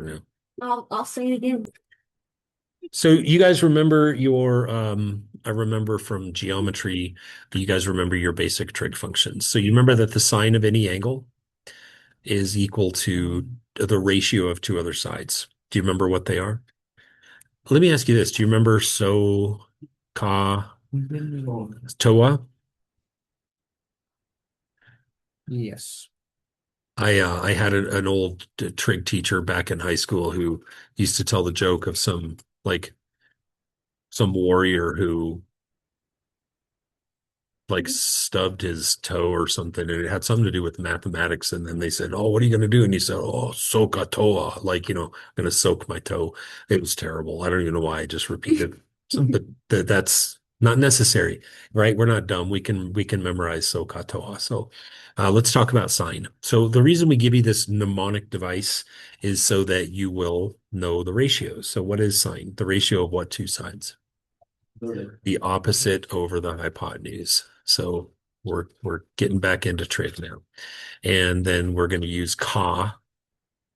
know. I'll say it again. So you guys remember your I remember from geometry, you guys remember your basic trig functions. So you remember that the sine of any angle is equal to the ratio of two other sides. Do you remember what they are? Let me ask you this. Do you remember so, ka, toa? Yes. I had an old trig teacher back in high school who used to tell the joke of like some warrior who like stubbed his toe or something, and it had something to do with mathematics. And then they said, "Oh, what are you going to do?" And he said, "Oh, soka toa," like I'm going to soak my toe. It was terrible. I don't even know why I just repeated. But that's not necessary, right? We're not dumb. We can memorize soka toa. So let's talk about sine. So the reason we give you this mnemonic device is so that you will know the ratios. So what is sine? The ratio of what two sides? The opposite over the hypotenuse. So we're getting back into trig now. And then we're going to use ka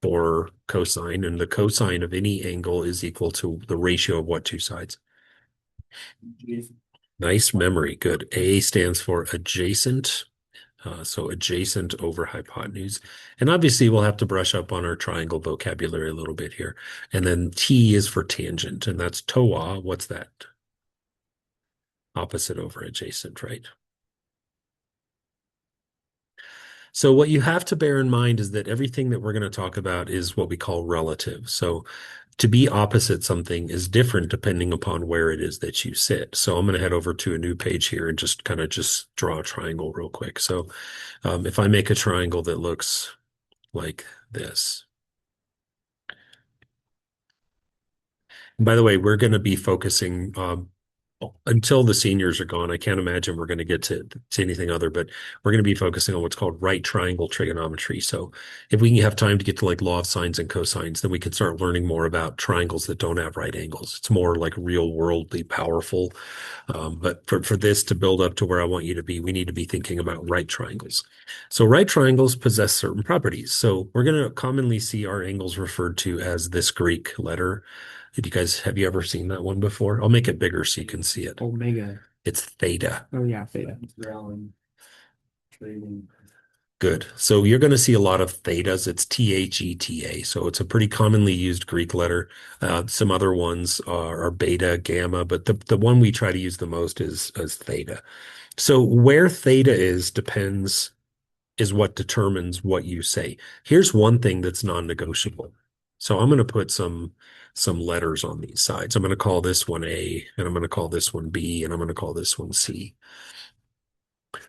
for cosine, and the cosine of any angle is equal to the ratio of what two sides? Nice memory. Good. A stands for adjacent. So adjacent over hypotenuse. And obviously we'll have to brush up on our triangle vocabulary a little bit here. And then T is for tangent, and that's toa. What's that? Opposite over adjacent, right? So what you have to bear in mind is that everything that we're going to talk about is what we call relative. So to be opposite something is different depending upon where it is that you sit. So I'm going to head over to a new page here and just kind of just draw a triangle real quick. So if I make a triangle that looks like this. And by the way, we're going to be focusing until the seniors are gone. I can't imagine we're going to get to anything other, but we're going to be focusing on what's called right triangle trigonometry. So if we can have time to get to like law of sines and cosines, then we can start learning more about triangles that don't have right angles. It's more like real worldly powerful. But for this to build up to where I want you to be, we need to be thinking about right triangles. So right triangles possess certain properties. So we're going to commonly see our angles referred to as this Greek letter. Have you ever seen that one before? I'll make it bigger so you can see it. Omega. It's theta. Oh yeah, theta. Trading. Good. So you're going to see a lot of thetas. It's theta. So it's a pretty commonly used Greek letter. Some other ones are beta, gamma, but the one we try to use the most is theta. So where theta is depends is what determines what you say. Here's one thing that's non-negotiable. So I'm going to put some letters on these sides. I'm going to call this one A, and I'm going to call this one B, and I'm going to call this one C.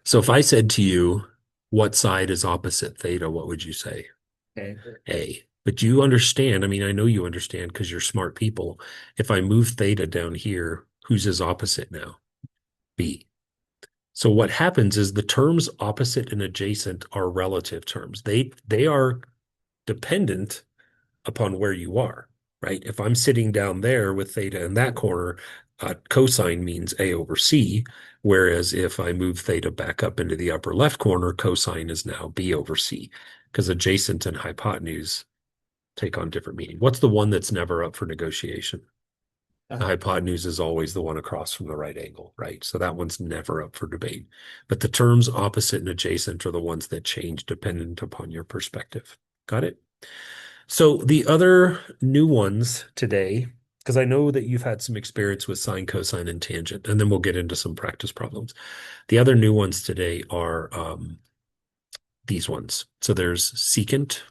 So if I said to you, what side is opposite theta, what would you say? Okay. A. But you understand, I mean, I know you understand because you're smart people. If I move theta down here, who's his opposite now? B. So what happens is the terms opposite and adjacent are relative terms. They are dependent upon where you are, right? If I'm sitting down there with theta in that corner, cosine means A over C. Whereas if I move theta back up into the upper left corner, cosine is now B over C because adjacent and hypotenuse take on different meaning. What's the one that's never up for negotiation? The hypotenuse is always the one across from the right angle, right? So that one's never up for debate. But the terms opposite and adjacent are the ones that change dependent upon your perspective. Got it? So the other new ones today, because I know that you've had some experience with sine, cosine, and tangent, and then we'll get into some practice problems. The other new ones today are these ones. So there's secant,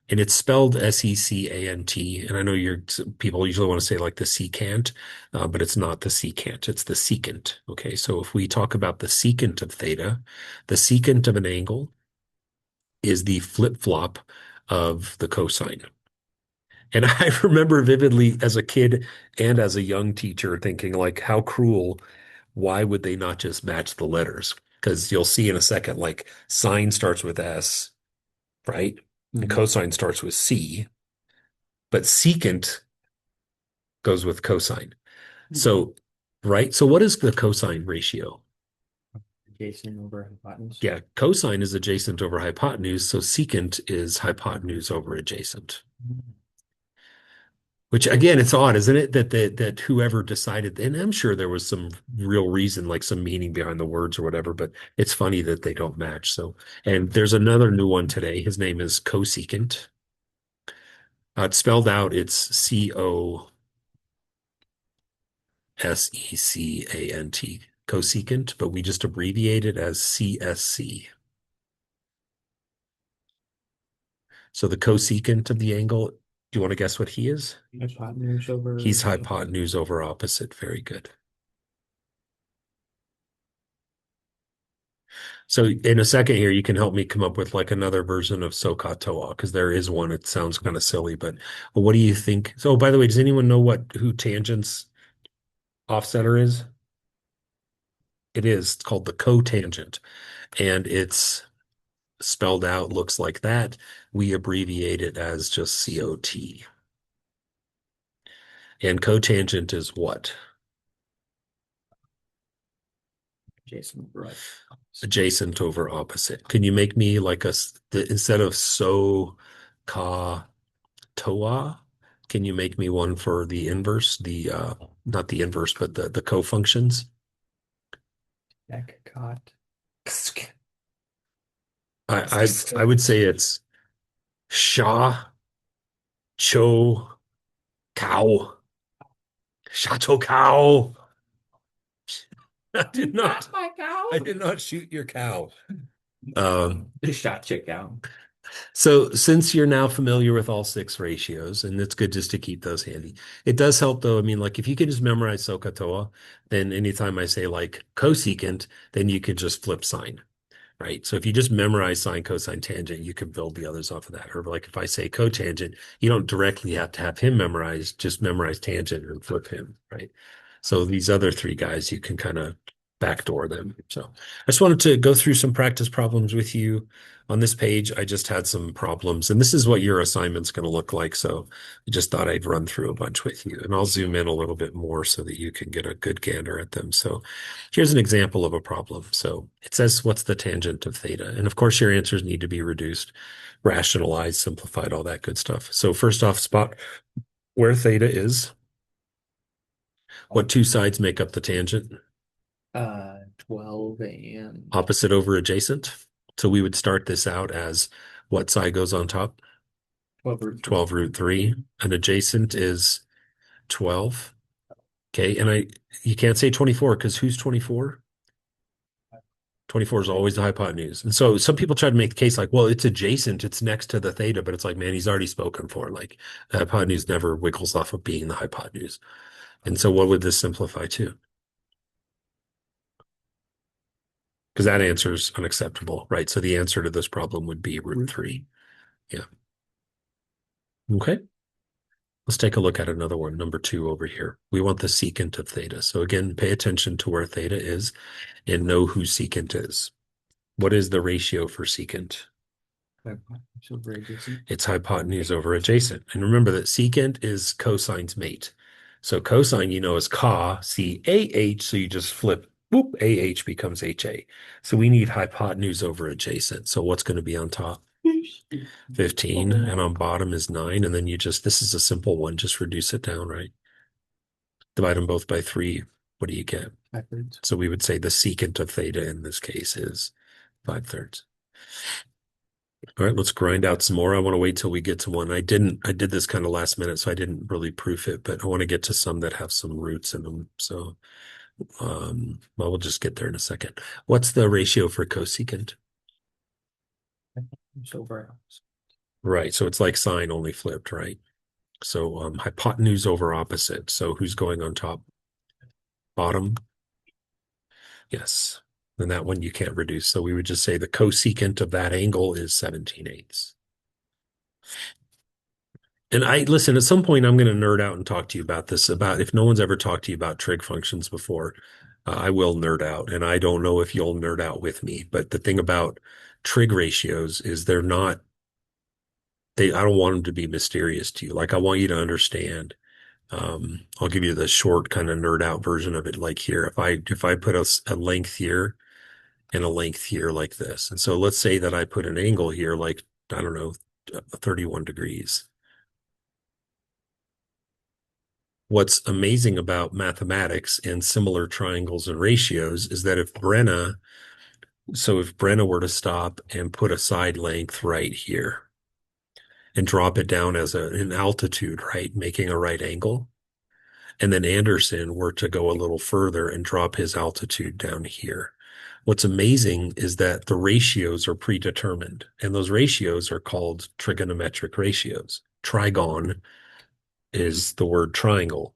and it's spelled secant. And I know people usually want to say like the secant, but it's not the secant, it's the secant. Okay, so if we talk about the secant of theta, the secant of an angle is the flip-flop of the cosine. And I remember vividly as a kid and as a young teacher thinking like, how cruel, why would they not just match the letters? Because you'll see in a second, like sine starts with S, right? And Mhm. cosine starts with C, but secant goes with cosine. So, right? So what is the cosine ratio? Adjacent over hypotenuse. Yeah, cosine is adjacent over hypotenuse, so secant is hypotenuse over adjacent. Which again, it's odd, isn't it? That whoever decided, and I'm sure there was some real reason, like some meaning behind the words or whatever, but it's funny that they don't match. So, and there's another new one today. His name is cosecant. It's spelled out, it's Cosecant, cosecant, but we just abbreviate it as CSC. So the cosecant of the angle, do you want to guess what he is? Hypotenuse over. He's hypotenuse over opposite. Very good. So in a second here, you can help me come up with like another version of SOHCAHTOA because there is one. It sounds kind of silly, but what do you think? So, by the way, does anyone know who tangent's offsetter is? It is. It's called the cotangent, and it's spelled out, looks like that. We abbreviate it as just COT. And cotangent is what? Adjacent over right. Adjacent over opposite. Can you make me like instead of ka toa, can you make me one for the inverse, not the inverse, but the cofunctions? Cot. I would say it's sha cho cow. Sha cho cow. I did not. My cow. I did not shoot your cow. Um, Shot chick out. So since you're now familiar with all six ratios, and it's good just to keep those handy, it does help though. I mean, like if you can just memorize SOHCAHTOA, then anytime I say like cosecant, then you could just flip sign, right? So if you just memorize sine, cosine, tangent, you can build the others off of that. Or like if I say cotangent, you don't directly have to have him memorized, just memorize tangent and flip him, right? So these other three guys, you can kind of backdoor them. So I just wanted to go through some practice problems with you. On this page, I just had some problems, and this is what your assignment's going to look like. So I just thought I'd run through a bunch with you, and I'll zoom in a little bit more so that you can get a good gander at them. So here's an example of a problem. So it says, what's the tangent of theta? And of course, your answers need to be reduced, rationalized, simplified, all that good stuff. So first off, spot where theta is. What two sides make up the tangent? 12 and Opposite over adjacent. So we would start this out as what side goes on top? 12 root 12 root 3. And adjacent is 12. Okay. And you can't say 24 because who's 24? 24 is always the hypotenuse. And so some people try to make the case like, well, it's adjacent, it's next to the theta, but it's like, man, he's already spoken for. Like the hypotenuse never wiggles off of being the hypotenuse. And so what would this simplify to? Because that answer is unacceptable, right? So the answer to this problem would be root 3. Yeah. Okay. Let's take a look at another one, number 2 over here. We want the secant of theta. So again, pay attention to where theta is and know who secant is. What is the ratio for secant? over adjacent. It's hypotenuse over adjacent. And remember that secant is cosine's mate. So cosine, you know, is ca, C-A-H, so you just flip, boop, A-H becomes H-A. So we need hypotenuse over adjacent. So what's going to be on top? 15, and on bottom is 9, and then this is a simple one, just reduce it down, right? Divide them both by 3, what do you get? 5/3. So we would say the secant of theta in this case is 5/3. All right, let's grind out some more. I want to wait till we get to one. I did this kind of last minute, so I didn't really proof it, but I want to get to some that have some roots in them. So, well, we'll just get there in a second. What's the ratio for cosecant? Over. Right, so it's like sine only flipped, right? So hypotenuse over opposite. So who's going on top? Bottom? Yes. And that one you can't reduce. So we would just say the cosecant of that angle is 17/8. And listen, at some point I'm going to nerd out and talk to you about this, about if no one's ever talked to you about trig functions before, I will nerd out. And I don't know if you'll nerd out with me. But the thing about trig ratios is I don't want them to be mysterious to you. Like I want you to understand. I'll give you the short kind of nerd out version of it. Like here, if I put a length here and a length here like this. And so let's say that I put an angle here, like, I don't know, 31 degrees. What's amazing about mathematics and similar triangles and ratios is that if Brenna were to stop and put a side length right here and drop it down as an altitude, right, making a right angle, and then Anderson were to go a little further and drop his altitude down here. What's amazing is that the ratios are predetermined, and those ratios are called trigonometric ratios. Trigon is the word triangle.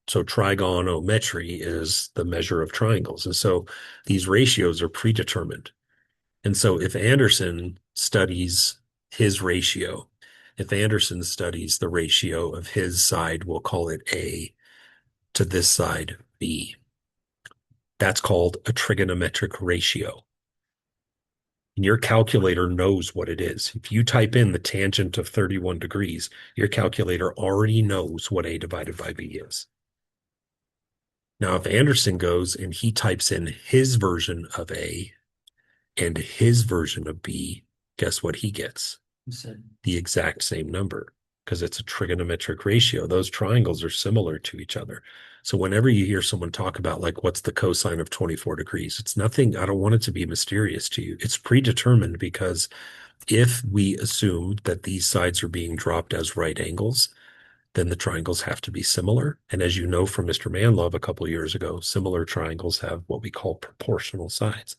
So trigonometry is the measure of triangles. And so these ratios are predetermined. And so if Anderson studies his ratio, if Anderson studies the ratio of his side, we'll call it A, to this side, B. That's called a trigonometric ratio. And your calculator knows what it is. If you type in the tangent of 31 degrees, your calculator already knows what A divided by B is. Now, if Anderson goes and he types in his version of A and his version of B, guess what he gets? The exact same number because it's a trigonometric ratio. Those triangles are similar to each other. So whenever you hear someone talk about like, what's the cosine of 24 degrees? It's nothing. I don't want it to be mysterious to you. It's predetermined because if we assume that these sides are being dropped as right angles, then the triangles have to be similar. And as you know from Mr. Manlove a couple of years ago, similar triangles have what we call proportional sides.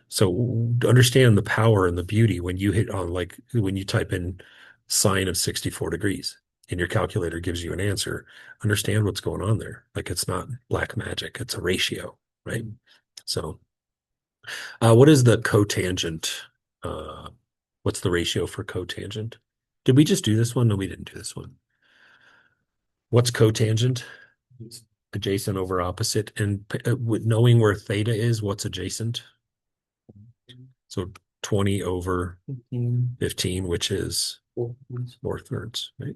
So understand the power and the beauty when you hit on like when you type in sine of 64 degrees and your calculator gives you an answer, understand what's going on there. Like it's not black magic, it's a ratio, right? So what is the cotangent? Uh, what's the ratio for cotangent? Did we just do this one? No, we didn't do this one. What's cotangent? Adjacent over opposite. And knowing where theta is, what's adjacent? So 20 over 15, which is 4/3, right?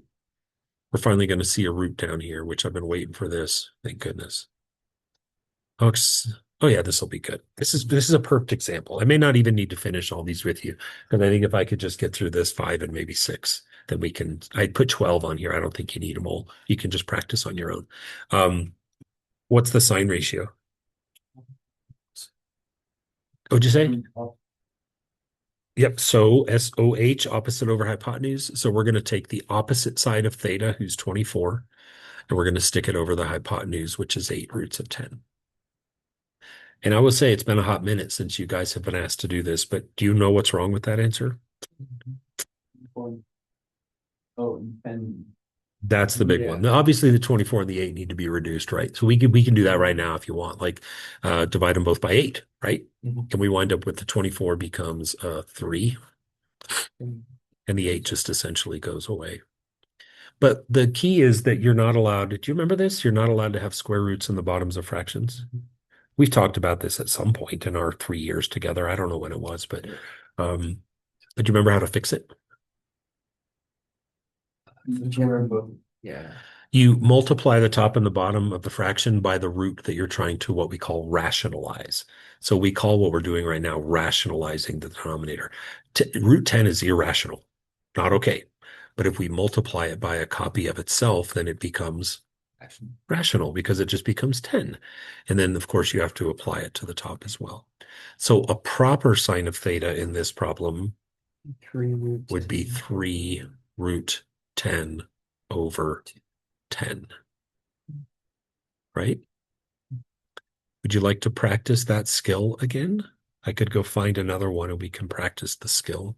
We're finally going to see a root down here, which I've been waiting for this. Thank goodness. Oh, oh yeah, this will be good. This is a perfect example. I may not even need to finish all these with you because I think if I could just get through this 5 and maybe 6, then we can. I'd put 12 on here. I don't think you need them all. You can just practice on your own. What's the sine ratio? What'd you say? Yep. So SOH, opposite over hypotenuse. So we're going to take the opposite side of theta, who's 24, and we're going to stick it over the hypotenuse, which is 8 roots of 10. And I will say it's been a hot minute since you guys have been asked to do this, but do you know what's wrong with that answer? Oh, and That's the big yeah. one. Now, obviously, the 24 and the 8 need to be reduced, right? So we can do that right now if you want. Like divide them both by 8, right? Mhm. And we wind up with the 24 becomes 3, and the 8 just essentially goes away. But the key is that you're not allowed. Do you remember this? You're not allowed to have square roots in the bottoms of fractions. We've talked about this at some point in our 3 years together. I don't know when it was, but do you remember how to fix it? Yeah. You multiply the top and the bottom of the fraction by the root that you're trying to what we call rationalize. So we call what we're doing right now rationalizing the denominator. Root 10 is irrational, not okay. But if we multiply it by a copy of itself, then it becomes rational because it just becomes 10. And then, of course, you have to apply it to the top as well. So a proper sine of theta in this problem 3 roots would be 3 root 10 over 10, right? Would you like to practice that skill again? I could go find another one and we can practice the skill.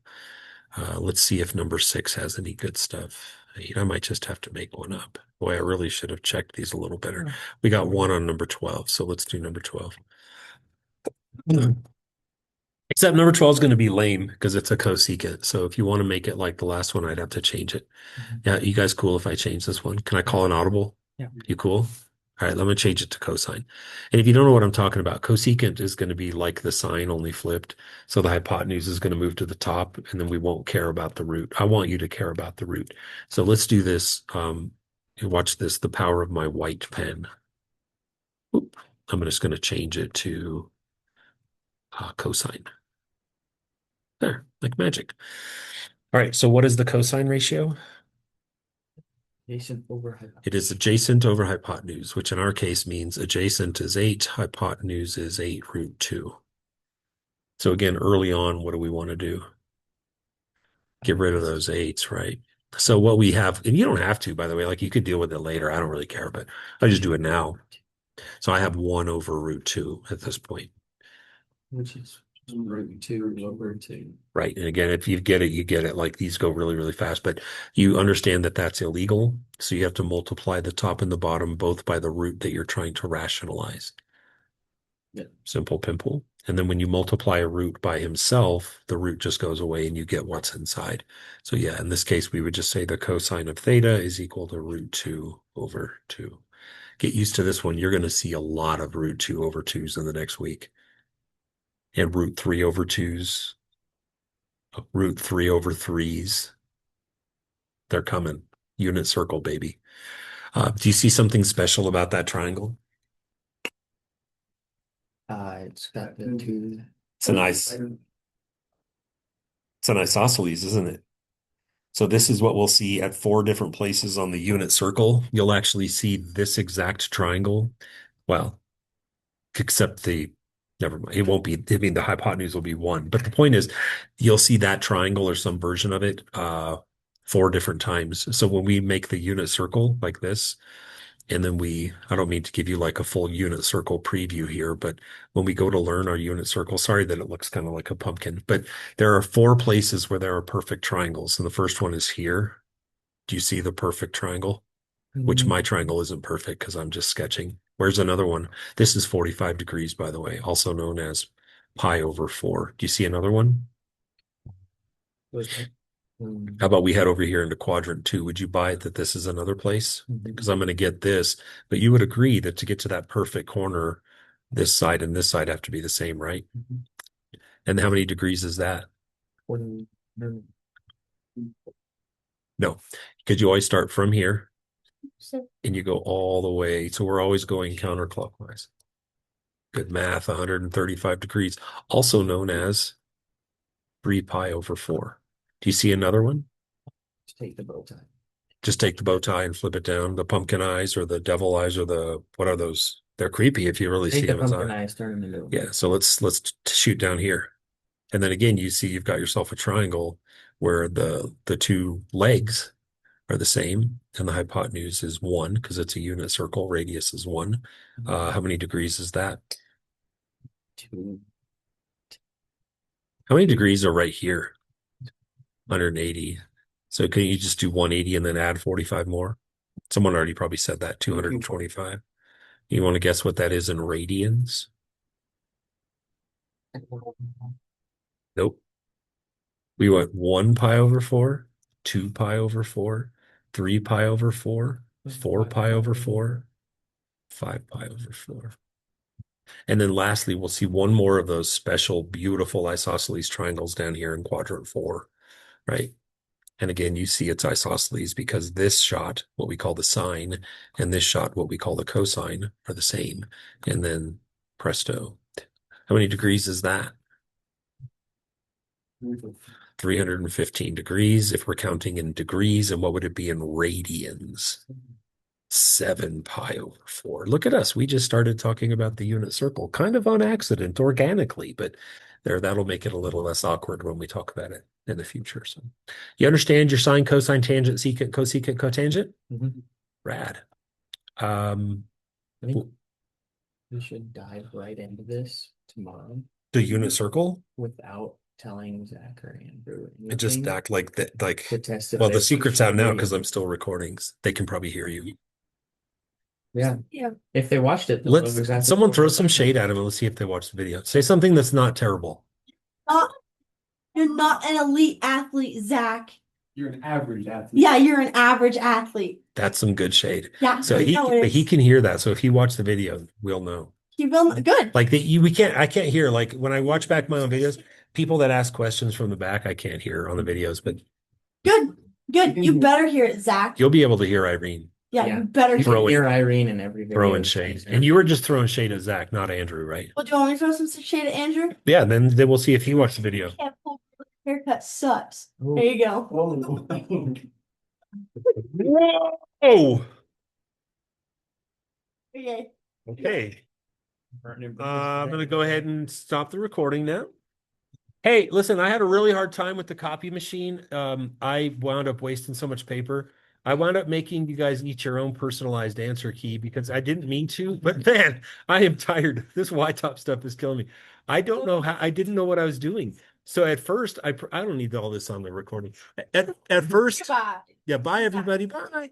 Let's see if number 6 has any good stuff. I might just have to make one up. Boy, I really should have checked these a little better. We got one on number 12, so let's do number 12. Except number 12 is going to be lame because it's a cosecant. So if you want to make it like the last one, I'd have to change it. Yeah, you guys cool if I change this one? Can I call an audible? Yeah. You cool? All right, let me change it to cosine. And if you don't know what I'm talking about, cosecant is going to be like the sine only flipped. So the hypotenuse is going to move to the top and then we won't care about the root. I want you to care about the root. So let's do this. Watch this, the power of my white pen. Oop. I'm just going to change it to cosine. There, like magic. All right, so what is the cosine ratio? Adjacent over It is adjacent over hypotenuse, which in our case means adjacent is 8, hypotenuse is 8 root 2. So again, early on, what do we want to do? Get rid of those 8s, right? So what we have, and you don't have to, by the way, like you could deal with it later. I don't really care, but I just do it now. So I have 1 over root 2 at this point. which is root 2 over 2. Right. And again, if you get it, you get it. Like these go really, really fast, but you understand that that's illegal. So you have to multiply the top and the bottom both by the root that you're trying to rationalize. Yeah. Simple pimple. And then when you multiply a root by himself, the root just goes away and you get what's inside. So yeah, in this case, we would just say the cosine of theta is equal to root 2 over 2. Get used to this one. You're going to see a lot of root 2 over 2s in the next week. And root 3 over 2s, root 3 over 3s. They're coming. Unit circle, baby. Do you see something special about that triangle? It's got the two. It's a nice, it's an isosceles, isn't it? So this is what we'll see at 4 different places on the unit circle. You'll actually see this exact triangle. Well, except never mind. It won't be, I mean, the hypotenuse will be 1. But the point is, you'll see that triangle or some version of it 4 different times. So when we make the unit circle like this, and then I don't mean to give you like a full unit circle preview here, but when we go to learn our unit circle, sorry that it looks kind of like a pumpkin, but there are 4 places where there are perfect triangles. And the first one is here. Do you see the perfect triangle? Which my triangle isn't perfect because I'm just sketching. Where's another one? This is 45 degrees, by the way, also known as pi over 4. Do you see another one? How about we head over here into quadrant 2? Would you buy it that this is another place? Because I'm going to get this, but you would agree that to get to that perfect corner, this side and this side have to be the same, right? And how many degrees is that? No, because you always start from here and you go all the way. So we're always going counterclockwise. Good math, 135 degrees, also known as 3 pi over 4. Do you see another one? Just take the bow tie. Just take the bow tie and flip it down. The pumpkin eyes or the devil eyes or what are those? They're creepy if you really see Take the them as pumpkin eyes. eyes, turn them into. Yeah, so let's shoot down here. And then again, you see you've got yourself a triangle where the 2 legs are the same and the hypotenuse is 1 because it's a unit circle, radius is 1. How many degrees is that? 2. How many degrees are right here? 180. So can you just do 180 and then add 45 more? Someone already probably said that, 225. You want to guess what that is in radians? Nope. We went 1 pi over 4, 2 pi over 4, 3 pi over 4, 4 pi over 4, 5 pi over 4. And then lastly, we'll see one more of those special, beautiful isosceles triangles down here in quadrant 4, right? And again, you see it's isosceles because this shot, what we call the sine, and this shot, what we call the cosine, are the same. And then presto. How many degrees is that? 315 degrees if we're counting in degrees. And what would it be in radians? 7 pi over 4. Look at us. We just started talking about the unit circle, kind of on accident, organically, but that'll make it a little less awkward when we talk about it in the future. So you understand your sine, cosine, tangent, secant, cosecant, cotangent? Rad. I think we should dive right into this tomorrow The unit circle? without telling Zach or Andrew And just anything act like that, like, to test if well, the they secret's out now truly- because I'm still recording. They can probably hear you. Yeah. Yeah. If they watched it, they'll know Let's exactly someone what throw we're some talking shade about. at him and let's see if they watch the video. Say something that's not terrible. Not, you're not an elite athlete, Zach. You're an average athlete. Yeah, you're an average athlete. That's some good shade. Yeah, So I know it he is. can hear that. So if he watched the video, we'll know. He will good. Like I can't hear. Like when I watch back my own videos, people that ask questions from the back, I can't hear on the videos, but Good. You better hear it, Zach. you'll be able to hear Irene. Yeah, Yeah. you better. You Throw can it. hear Irene in every video. Throwing shade. And you were just throwing shade at Zach, not Andrew, right? Well, do you want me to throw some shade at Andrew? Yeah, then we'll see if he watched the video. Can't pull haircut sucks. There you go. Whoa! Okay. Okay. I'm gonna go ahead and stop the recording now. Hey, listen, I had a really hard time with the copy machine. I wound up wasting so much paper. I wound up making you guys each your own personalized answer key because I didn't mean to, but man, I am tired. This Y-top stuff is killing me. I don't know how, I didn't know what I was doing. So at first, I don't need all this on the recording. At first, Bye. yeah, bye everybody, bye.